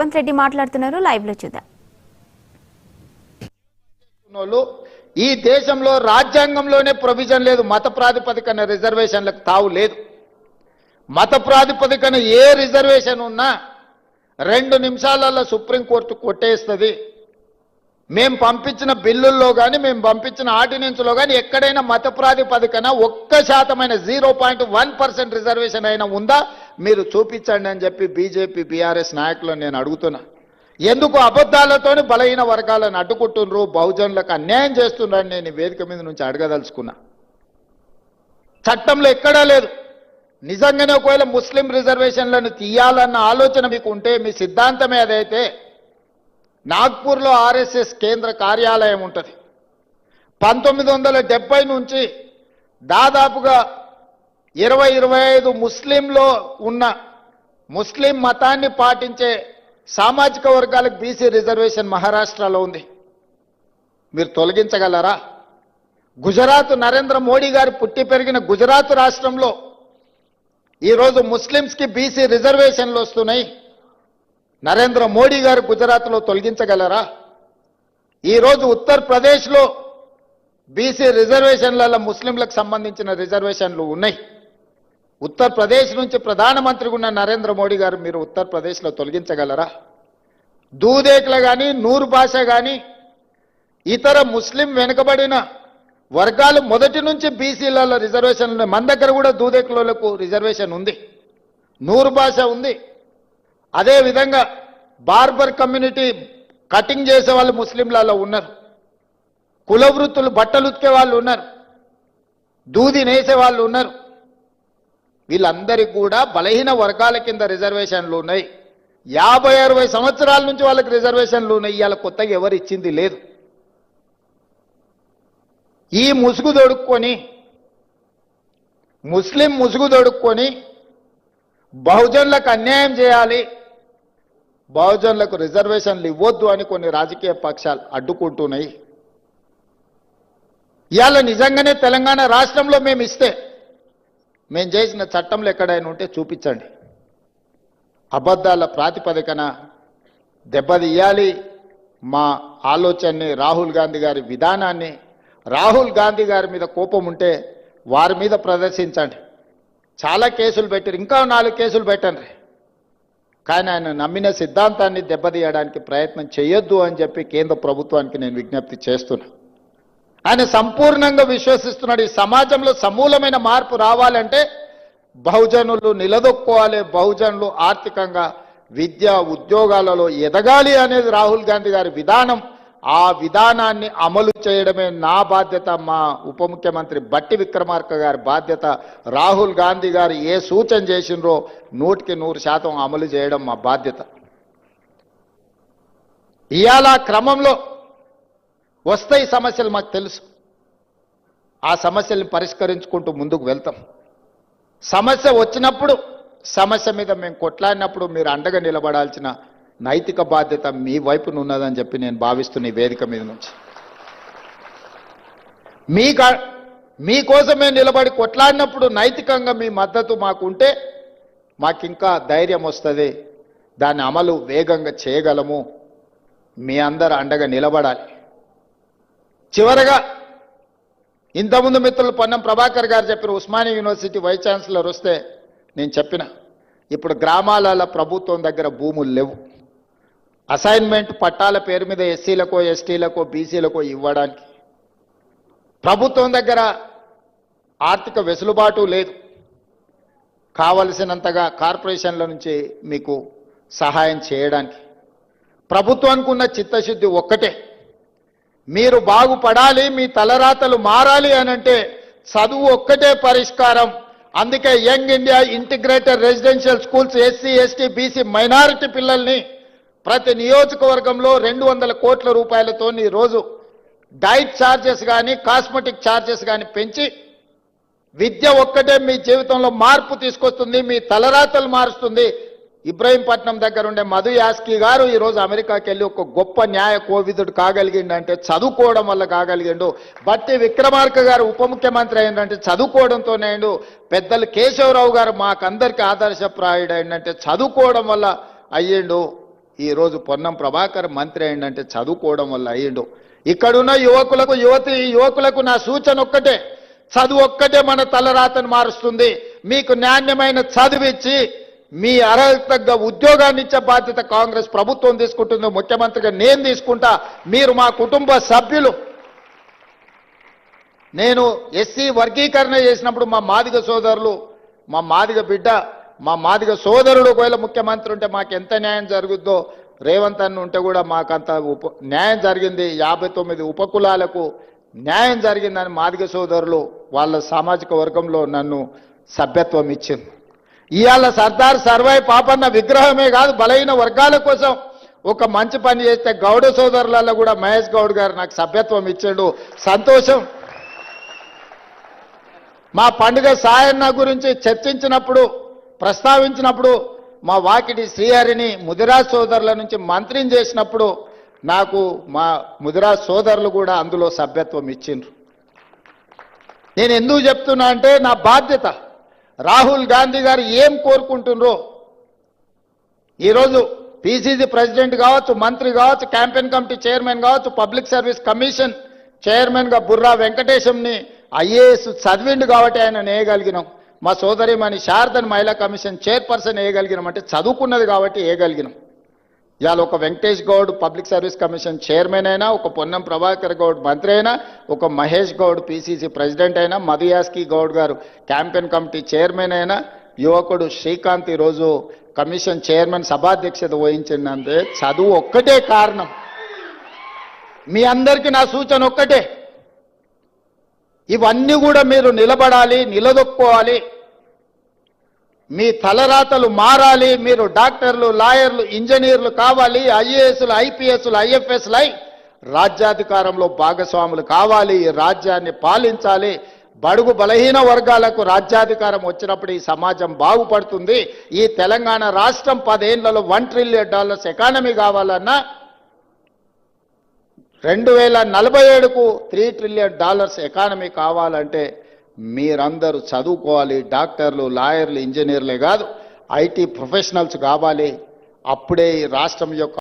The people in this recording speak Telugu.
రేవంత్ రెడ్డి మాట్లాడుతున్నారు, లైవ్ లో చూద్దాం. ఈ దేశంలో రాజ్యాంగంలోనే ప్రొవిజన్ లేదు, మత ప్రాతిపదికన రిజర్వేషన్లకు తావు లేదు. మత ప్రాతిపదికన ఏ రిజర్వేషన్ ఉన్నా 2 నిమిషాలలో సుప్రీంకోర్టు కొట్టేస్తుంది. మేము పంపించిన బిల్లుల్లో కానీ మేము పంపించిన ఆర్డినెన్స్లో కానీ ఎక్కడైనా మత ప్రాతిపదికన 1% 0.1% రిజర్వేషన్ అయినా ఉందా మీరు చూపించండి అని చెప్పి బీజేపీ బీఆర్ఎస్ నాయకులను నేను అడుగుతున్నా. ఎందుకు అబద్ధాలతోని బలహీన వర్గాలను అడ్డుకుంటున్నారు, బహుజనులకు అన్యాయం చేస్తున్నారని నేను వేదిక మీద నుంచి అడగదలుచుకున్నా. చట్టంలో ఎక్కడా లేదు. నిజంగానే ఒకవేళ ముస్లిం రిజర్వేషన్లను తీయాలన్న ఆలోచన మీకు ఉంటే, మీ సిద్ధాంతమే అదైతే, నాగ్పూర్లో ఆర్ఎస్ఎస్ కేంద్ర కార్యాలయం ఉంటుంది. 1970 నుంచి దాదాపుగా 20-25 ముస్లింలో ఉన్న ముస్లిం మతాన్ని పాటించే సామాజిక వర్గాలకు బీసీ రిజర్వేషన్ మహారాష్ట్రలో ఉంది. మీరు తొలగించగలరా? గుజరాత్ నరేంద్ర మోడీ గారు పుట్టి పెరిగిన గుజరాత్ రాష్ట్రంలో ఈరోజు ముస్లింస్కి బీసీ రిజర్వేషన్లు వస్తున్నాయి. నరేంద్ర మోడీ గారు గుజరాత్లో తొలగించగలరా? ఈరోజు ఉత్తరప్రదేశ్లో బీసీ రిజర్వేషన్లలో ముస్లింలకు సంబంధించిన రిజర్వేషన్లు ఉన్నాయి. ఉత్తరప్రదేశ్ నుంచి ప్రధానమంత్రిగా ఉన్న నరేంద్ర మోడీ గారు మీరు ఉత్తరప్రదేశ్లో తొలగించగలరా? దూదేకులు కానీ, నూరు భాష కానీ, ఇతర ముస్లిం వెనుకబడిన వర్గాలు మొదటి నుంచి బీసీలలో రిజర్వేషన్లు ఉన్నాయి. మన దగ్గర కూడా దూదేకులకు రిజర్వేషన్ ఉంది, నూరు భాష ఉంది. అదేవిధంగా బార్బర్ కమ్యూనిటీ కటింగ్ చేసే వాళ్ళు ముస్లింలలో ఉన్నారు, కుల వృత్తులు బట్టలు ఉతికే వాళ్ళు ఉన్నారు, దూది నేసే వాళ్ళు ఉన్నారు. వీళ్ళందరికీ కూడా బలహీన వర్గాల కింద రిజర్వేషన్లు ఉన్నాయి. 50-60 సంవత్సరాల నుంచి వాళ్ళకి రిజర్వేషన్లు ఉన్నాయి. ఇవాళ కొత్తగా ఎవరు ఇచ్చింది లేదు. ఈ ముసుగు దొడుక్కొని, ముస్లిం ముసుగు దొడుక్కొని బహుజనులకు అన్యాయం చేయాలి, బహుజనులకు రిజర్వేషన్లు ఇవ్వద్దు అని కొన్ని రాజకీయ పక్షాలు అడ్డుకుంటున్నాయి. ఇవాళ నిజంగానే తెలంగాణ రాష్ట్రంలో మేము ఇస్తే, మేము చేసిన చట్టంలో ఎక్కడైనా ఉంటే చూపించండి. అబద్ధాల ప్రాతిపదికన దెబ్బతీయాలి మా ఆలోచనని, రాహుల్ గాంధీ గారి విధానాన్ని. రాహుల్ గాంధీ గారి మీద కోపం ఉంటే వారి మీద ప్రదర్శించండి. చాలా కేసులు పెట్టారు, ఇంకా 4 కేసులు పెట్టండి. కానీ ఆయన నమ్మిన సిద్ధాంతాన్ని దెబ్బతీయడానికి ప్రయత్నం చేయొద్దు అని చెప్పి కేంద్ర ప్రభుత్వానికి నేను విజ్ఞప్తి చేస్తున్నా. ఆయన సంపూర్ణంగా విశ్వసిస్తున్నాడు, ఈ సమాజంలో సమూలమైన మార్పు రావాలంటే బహుజనులు నిలదొక్కోవాలి, బహుజనులు ఆర్థికంగా విద్య ఉద్యోగాలలో ఎదగాలి అనేది రాహుల్ గాంధీ గారి విధానం. ఆ విధానాన్ని అమలు చేయడమే నా బాధ్యత, మా ఉప ముఖ్యమంత్రి బట్టి విక్రమార్క గారి బాధ్యత. రాహుల్ గాంధీ గారు ఏ సూచన చేసినరో 100% అమలు చేయడం మా బాధ్యత. ఇవాళ క్రమంలో వస్తాయి సమస్యలు, మాకు తెలుసు. ఆ సమస్యల్ని పరిష్కరించుకుంటూ ముందుకు వెళ్తాం. సమస్య వచ్చినప్పుడు, సమస్య మీద మేము కొట్లాడినప్పుడు మీరు అండగా నిలబడాల్సిన నైతిక బాధ్యత మీ వైపున ఉన్నదని చెప్పి నేను భావిస్తున్న ఈ వేదిక మీద నుంచి. మీకోసమే నిలబడి కొట్లాడినప్పుడు నైతికంగా మీ మద్దతు మాకుంటే మాకింకా ధైర్యం వస్తుంది, దాని అమలు వేగంగా చేయగలము. మీ అందరూ అండగా నిలబడాలి. చివరగా ఇంతకుముందు మిత్రులు పొన్నం ప్రభాకర్ గారు చెప్పిన ఉస్మానియా యూనివర్సిటీ వైస్ ఛాన్సలర్ వస్తే నేను చెప్పిన, ఇప్పుడు గ్రామాలలో ప్రభుత్వం దగ్గర భూములు లేవు. అసైన్మెంట్ పట్టాల పేరు మీద ఎస్సీలకో ఎస్టీలకో బీసీలకో ఇవ్వడానికి ప్రభుత్వం దగ్గర ఆర్థిక వెసులుబాటు లేదు. కావలసినంతగా కార్పొరేషన్ల నుంచి మీకు సహాయం చేయడానికి ప్రభుత్వానికి ఉన్న చిత్తశుద్ధి ఒక్కటే, మీరు బాగుపడాలి, మీ తలరాతలు మారాలి అనంటే చదువు ఒక్కటే పరిష్కారం. అందుకే young India integrated residential schools SC ST BC minority పిల్లల్ని ప్రతి నియోజకవర్గంలో 200 కోట్ల రూపాయలతో ఈరోజు డైట్ ఛార్జెస్ కానీ కాస్మెటిక్ ఛార్జెస్ కానీ పెంచి, విద్య ఒక్కటే మీ జీవితంలో మార్పు తీసుకొస్తుంది, మీ తలరాతలు మారుస్తుంది. ఇబ్రహీంపట్నం దగ్గర ఉండే మధు యాస్కి గారు ఈరోజు అమెరికాకి వెళ్ళి ఒక గొప్ప న్యాయ కోవిదుడు కాగలిగిండంటే చదువుకోవడం వల్ల కాగలిగిండు. బట్టి విక్రమార్క గారు ఉప ముఖ్యమంత్రి అయిందంటే చదువుకోవడంతోనే అయిండు. పెద్దలు కేశవరావు గారు మాకందరికీ ఆదర్శప్రాయుడు అయిందంటే చదువుకోవడం వల్ల అయ్యిండు. ఈరోజు పొన్నం ప్రభాకర్ మంత్రి అయిందంటే చదువుకోవడం వల్ల అయ్యిండు. ఇక్కడున్న యువకులకు నా సూచన ఒక్కటే, చదువు ఒక్కటే మన తలరాతను మారుస్తుంది. మీకు నాణ్యమైన చదివిచ్చి మీ అర్హతకు తగ్గ ఉద్యోగాన్ని ఇచ్చే బాధ్యత కాంగ్రెస్ ప్రభుత్వం తీసుకుంటుంది. ముఖ్యమంత్రిగా నేను తీసుకుంటా. మీరు మా కుటుంబ సభ్యులు. నేను ఎస్సీ వర్గీకరణ చేసినప్పుడు మా మాదిగ సోదరులు, మా మాదిగ బిడ్డ, మా మాదిగ సోదరుడు ఒకవేళ ముఖ్యమంత్రి ఉంటే మాకు ఎంత న్యాయం జరుగుద్దో, రేవంత్ అన్న ఉంటే కూడా మాకంత న్యాయం జరిగింది. 59 ఉపకులాలకు న్యాయం జరిగిందని మాదిగ సోదరులు వాళ్ళ సామాజిక వర్గంలో నన్ను సభ్యత్వం ఇచ్చింది. ఇవాళ సర్దార్ సర్వాయి పాపన్న విగ్రహమే కాదు, బలహీన వర్గాల కోసం ఒక మంచి పని చేస్తే గౌడ సోదరులలో కూడా మహేష్ గౌడ్ గారు నాకు సభ్యత్వం ఇచ్చాడు. సంతోషం. మా పండుగ సాయన్న గురించి చర్చించినప్పుడు, ప్రస్తావించినప్పుడు మా వాకిటి శ్రీహరిని ముదిరాజ్ సోదరుల నుంచి మంత్రిని చేసినప్పుడు నాకు మా ముదిరాజ్ సోదరులు కూడా అందులో సభ్యత్వం ఇచ్చిండ్రు. నేను ఎందుకు చెప్తున్నా అంటే నా బాధ్యత. రాహుల్ గాంధీ గారు ఏం కోరుకుంటున్నారో, ఈరోజు పిసిసి ప్రెసిడెంట్ కావచ్చు, మంత్రి కావచ్చు, క్యాంపెయిన్ కమిటీ చైర్మన్ కావచ్చు, పబ్లిక్ సర్వీస్ కమిషన్ చైర్మన్గా బుర్రా వెంకటేశంని ఐఏఎస్ చదివిండు కాబట్టి ఆయన వేయగలిగినాం. మా సోదరిమణి శారదన్ మహిళా కమిషన్ చైర్పర్సన్ వేయగలిగినాం అంటే చదువుకున్నది కాబట్టి వేయగలిగినాం. ఇవాళ ఒక Venkatesh Goud public service commission chairman అయినా, ఒక పొన్నం ప్రభాకర్ గౌడ్ మంత్రి అయినా, ఒక మహేష్ గౌడ్ పిసిసి ప్రెసిడెంట్ అయినా, మధుయాస్కి గౌడ్ గారు క్యాంపెయిన్ కమిటీ చైర్మన్ అయినా, యువకుడు శ్రీకాంత్ ఈరోజు కమిషన్ చైర్మన్ సభాధ్యక్షత వహించిందంటే చదువు ఒక్కటే కారణం. మీ అందరికీ నా సూచన ఒక్కటే, ఇవన్నీ కూడా మీరు నిలబడాలి, నిలదొక్కోవాలి. మీ తలరాతలు మారాలి. మీరు డాక్టర్లు, లాయర్లు, ఇంజనీర్లు కావాలి. ఐఏఎస్లు, ఐపీఎస్లు, ఐఎఫ్ఎస్లు అయి రాజ్యాధికారంలో భాగస్వాములు కావాలి. రాజ్యాన్ని పాలించాలి. బడుగు బలహీన వర్గాలకు రాజ్యాధికారం వచ్చినప్పుడు ఈ సమాజం బాగుపడుతుంది. ఈ తెలంగాణ రాష్ట్రం 10 ఏళ్లలో $1 ట్రిలియన్ ఎకానమీ కావాలన్నా 2047కు $3 ట్రిలియన్ ఎకానమీ కావాలంటే మీరందరూ చదువుకోవాలి. డాక్టర్లు, లాయర్లు, ఇంజనీర్లే కాదు, ఐటీ ప్రొఫెషనల్స్ కావాలి. అప్పుడే ఈ రాష్ట్రం యొక్క